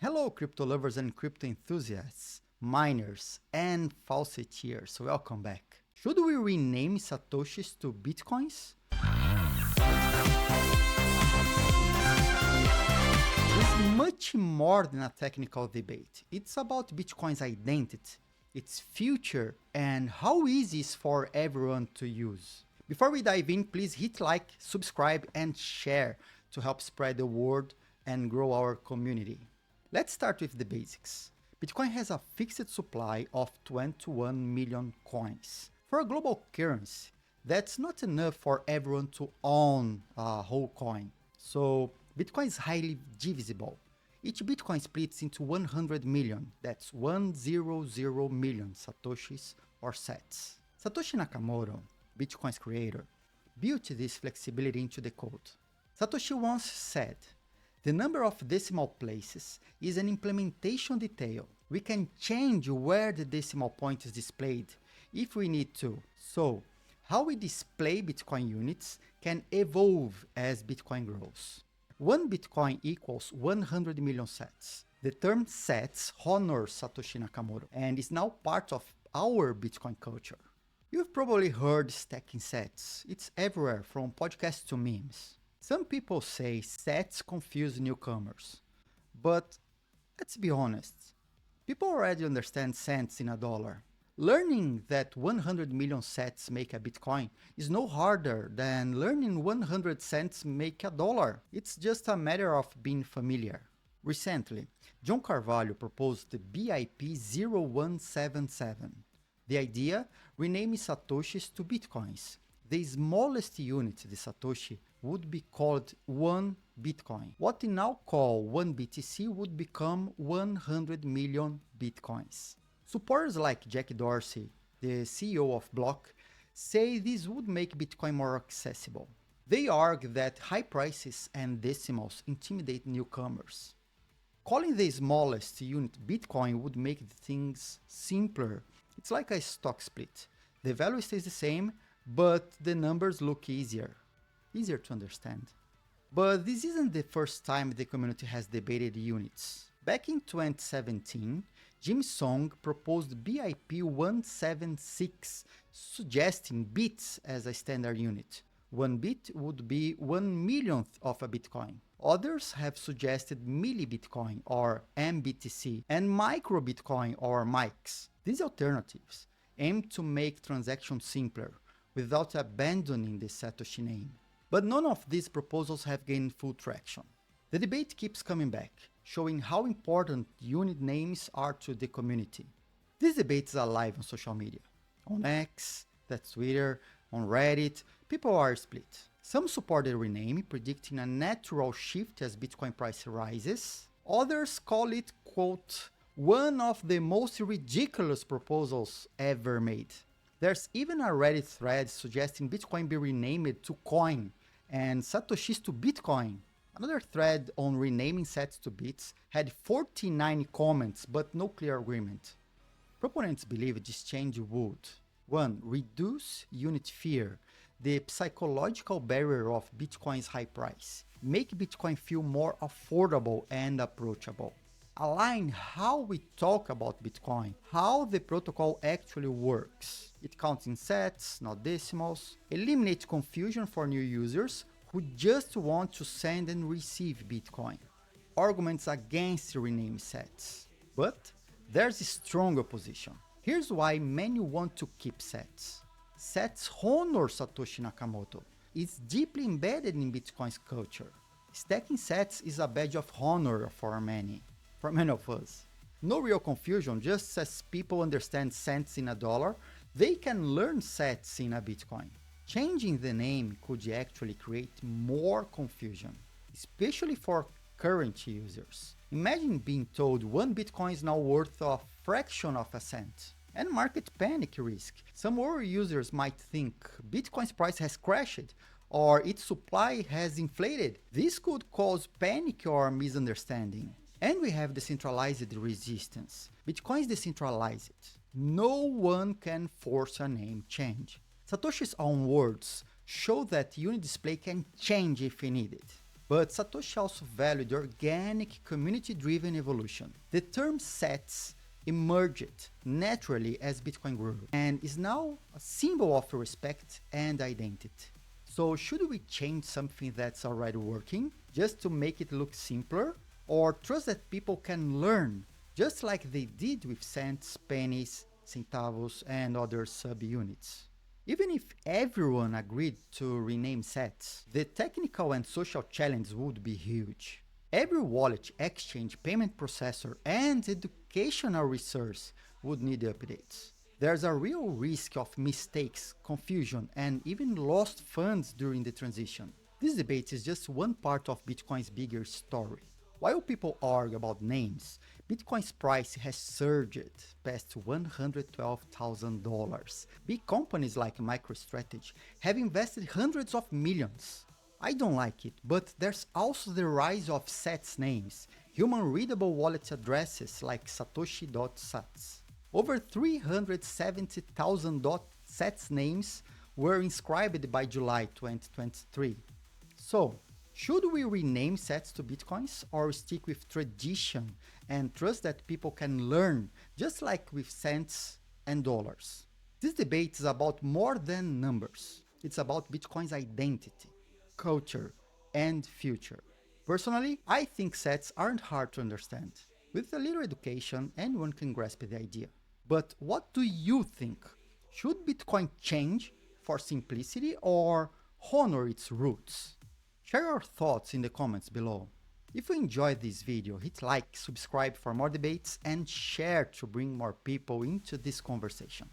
Hello, crypto lovers and crypto enthusiasts, miners, and falsetteers. Welcome back. Should we rename Satoshis to Bitcoins? It's much more than a technical debate. It's about Bitcoin's identity, its future, and how easy it is for everyone to use. Before we dive in, please hit like, subscribe, and share to help spread the word and grow our community. Let's start with the basics. Bitcoin has a fixed supply of 21 million coins. For a global currency, that's not enough for everyone to own a whole coin. So Bitcoin is highly divisible. Each Bitcoin splits into 100 million, that's 100 million Satoshis or sats. Satoshi Nakamoto, Bitcoin's creator, built this flexibility into the code. Satoshi once said, "The number of decimal places is an implementation detail. We can change where the decimal point is displayed if we need to. So, how we display Bitcoin units can evolve as Bitcoin grows." 1 Bitcoin equals 100 million sats. The term sats honors Satoshi Nakamoto and is now part of our Bitcoin culture. You've probably heard stacking sats. It's everywhere, from podcasts to memes. Some people say sats confuse newcomers. But let's be honest. People already understand cents in a dollar. Learning that 100 million sats make a Bitcoin is no harder than learning 100 cents make a dollar. It's just a matter of being familiar. Recently, John Carvalio proposed the BIP 0177. The idea, renaming Satoshis to Bitcoins. The smallest unit, the Satoshi, would be called 1 Bitcoin. What we now call 1 BTC would become 100 million Bitcoins. Supporters like Jack Dorsey, the CEO of Block, say this would make Bitcoin more accessible. They argue that high prices and decimals intimidate newcomers. Calling the smallest unit Bitcoin would make things simpler. It's like a stock split. The value stays the same, but the numbers look easier to understand. But this isn't the first time the community has debated units. Back in 2017, Jim Song proposed BIP 176, suggesting bits as a standard unit. 1 bit would be 1 millionth of a Bitcoin. Others have suggested millibitcoin or mBTC and microbitcoin or mics. These alternatives aim to make transactions simpler without abandoning the Satoshi name. But none of these proposals have gained full traction. The debate keeps coming back, showing how important unit names are to the community. This debate is alive on social media. On X, that's Twitter, on Reddit, people are split. Some support the rename, predicting a natural shift as Bitcoin price rises. Others call it, quote, one of the most ridiculous proposals ever made. There's even a Reddit thread suggesting Bitcoin be renamed to Coin and Satoshis to Bitcoin. Another thread on renaming sats to bits had 49 comments but no clear agreement. Proponents believe this change would 1. Reduce unit fear, the psychological barrier of Bitcoin's high price. Make Bitcoin feel more affordable and approachable. Align how we talk about Bitcoin, how the protocol actually works. It counts in sats, not decimals. Eliminate confusion for new users who just want to send and receive Bitcoin. Arguments against renaming sats. But there's a strong opposition. Here's why many want to keep sats. Sats honor Satoshi Nakamoto. It's deeply embedded in Bitcoin's culture. Stacking sats is a badge of honor for many of us. No real confusion, just as people understand cents in a dollar, they can learn sats in a Bitcoin. Changing the name could actually create more confusion, especially for current users. Imagine being told 1 Bitcoin is now worth a fraction of a cent. And market panic risk. Some worried users might think Bitcoin's price has crashed or its supply has inflated. This could cause panic or misunderstanding. And we have decentralized resistance. Bitcoin is decentralized. No one can force a name change. Satoshi's own words show that unit display can change if needed. But Satoshi also valued organic, community-driven evolution. The term sats emerged naturally as Bitcoin grew and is now a symbol of respect and identity. So should we change something that's already working just to make it look simpler? Or trust that people can learn just like they did with cents, pennies, centavos, and other subunits? Even if everyone agreed to rename sats, the technical and social challenge would be huge. Every wallet, exchange, payment processor, and educational resource would need updates. There's a real risk of mistakes, confusion, and even lost funds during the transition. This debate is just one part of Bitcoin's bigger story. While people argue about names, Bitcoin's price has surged past $112,000. Big companies like MicroStrategy have invested hundreds of millions. I don't like it, but there's also the rise of sats names, human-readable wallet addresses like Satoshi.sats. Over 370,000 .sats names were inscribed by July 2023. So, should we rename sats to bitcoins or stick with tradition and trust that people can learn just like with cents and dollars? This debate is about more than numbers. It's about Bitcoin's identity, culture, and future. Personally, I think sats aren't hard to understand. With a little education, anyone can grasp the idea. But what do you think? Should Bitcoin change for simplicity or honor its roots? Share your thoughts in the comments below. If you enjoyed this video, hit like, subscribe for more debates, and share to bring more people into this conversation.